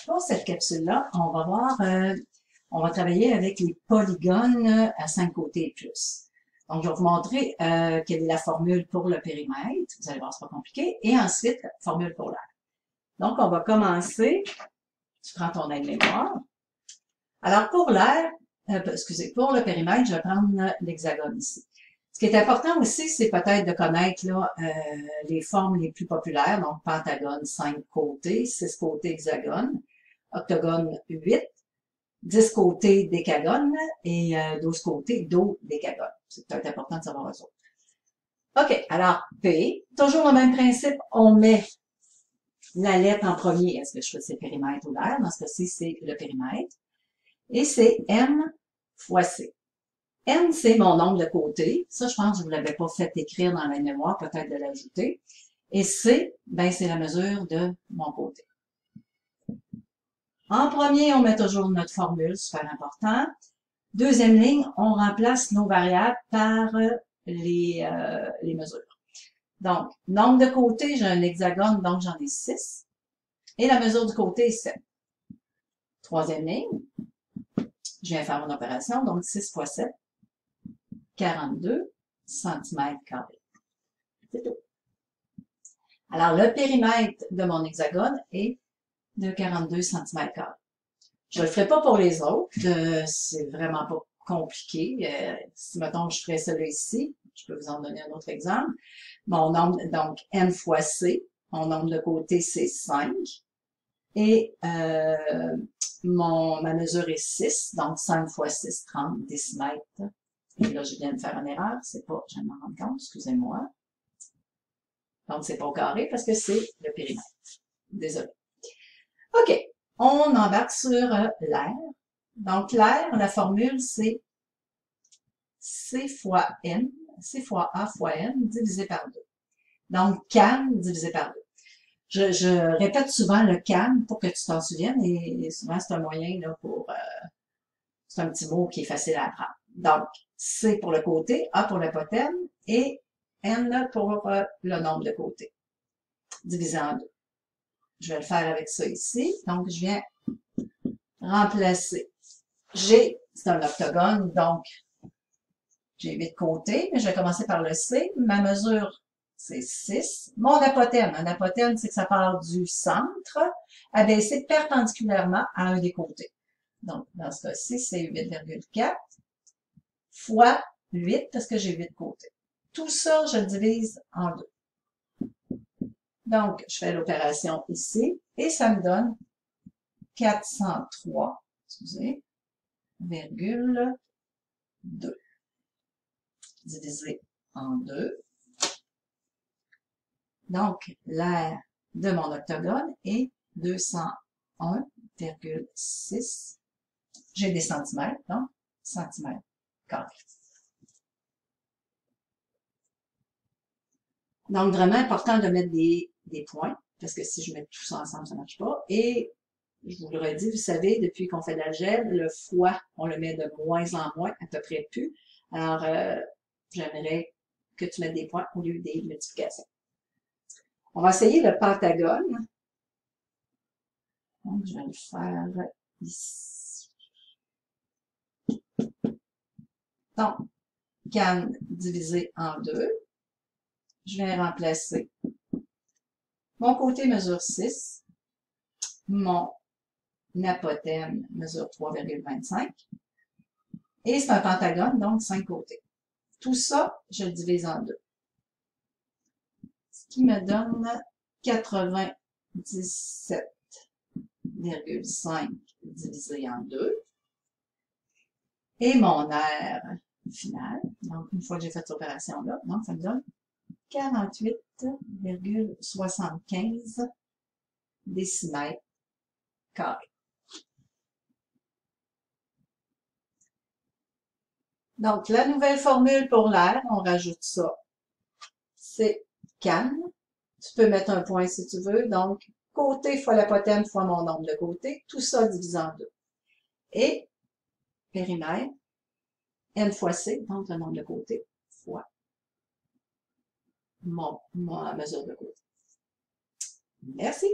Pour cette capsule-là, on va voir, on va travailler avec les polygones à 5 côtés et plus. Donc, je vais vous montrer quelle est la formule pour le périmètre. Vous allez voir, c'est pas compliqué. Et ensuite, la formule pour l'aire. Donc, on va commencer. Tu prends ton aide-mémoire. Alors, pour l'aire, pour le périmètre, je vais prendre l'hexagone ici. Ce qui est important aussi, c'est peut-être de connaître là, les formes les plus populaires. Donc, pentagone, 5 côtés, 6 côtés hexagone, octogone, 8, 10 côtés décagone et 12 côtés dodécagone. C'est peut-être important de savoir ça. OK, alors P, toujours le même principe, on met la lettre en premier. Est-ce que je choisis le périmètre ou l'aire? Dans ce cas-ci, c'est le périmètre. Et c'est M fois C. N, c'est mon nombre de côtés. Ça, je pense que je ne vous l'avais pas fait écrire dans la mémoire, peut-être de l'ajouter. Et C, ben, c'est la mesure de mon côté. En premier, on met toujours notre formule, super important. Deuxième ligne, on remplace nos variables par les mesures. Donc, nombre de côtés, j'ai un hexagone, donc j'en ai 6. Et la mesure du côté est 7. Troisième ligne, je viens faire mon opération, donc 6 fois 7, 42 cm². C'est tout. Alors, le périmètre de mon hexagone est de 42 cm². Je ne le ferai pas pour les autres, c'est vraiment pas compliqué. Si, mettons, je ferais celui ici, je peux vous en donner un autre exemple. Mon nombre, donc, n fois c, mon nombre de côtés, c'est 5. Et ma mesure est 6, donc 5 fois 6, 30 décimètres. Et là, je viens de faire une erreur, c'est pas, je viens de m'en rendre compte, excusez-moi. Donc, c'est pas au carré parce que c'est le périmètre. Désolé. OK, on embarque sur l'aire. Donc, l'aire, la formule, c'est C fois N, C fois A fois N divisé par 2. Donc, CAN divisé par 2. Je répète souvent le CAN pour que tu t'en souviennes et souvent, c'est un moyen là, pour... c'est un petit mot qui est facile à apprendre. Donc, C pour le côté, A pour l'hypothèse et N pour le nombre de côtés, divisé en 2. Je vais le faire avec ça ici. Donc, je viens remplacer. G, c'est un octogone, donc j'ai 8 côtés, mais je vais commencer par le C. Ma mesure, c'est 6. Mon apothène, un apothène, c'est que ça part du centre, abaissé perpendiculairement à un des côtés. Donc, dans ce cas-ci, c'est 8,4 fois 8, parce que j'ai 8 côtés. Tout ça, je le divise en 2. Donc, je fais l'opération ici, et ça me donne 403, virgule 2, divisé en 2. Donc, l'aire de mon octogone est 201,6. J'ai des centimètres, donc centimètres carrés. Donc, vraiment important de mettre des points, parce que si je mets tout ça ensemble, ça ne marche pas. Et je vous l'aurais dit, vous savez, depuis qu'on fait de l'algèbre, le fois, on le met de moins en moins, à peu près plus. Alors, j'aimerais que tu mettes des points au lieu des multiplications. On va essayer le pentagone. Donc, je vais le faire ici. Donc, CAN divisé en 2. Je vais remplacer. Mon côté mesure 6. Mon apothène mesure 3,25. Et c'est un pentagone, donc 5 côtés. Tout ça, je le divise en 2. Ce qui me donne 97,5 divisé en 2. Et mon aire finale, donc une fois que j'ai fait cette opération-là, donc ça me donne 48,75 décimètres carrés. Donc, la nouvelle formule pour l'aire, on rajoute ça. C'est CAN. Tu peux mettre un point si tu veux. Donc, côté fois l'apothène fois mon nombre de côtés. Tout ça divisé en 2. Et périmètre, N fois C, donc le nombre de côtés, fois ma mesure de côté. Merci.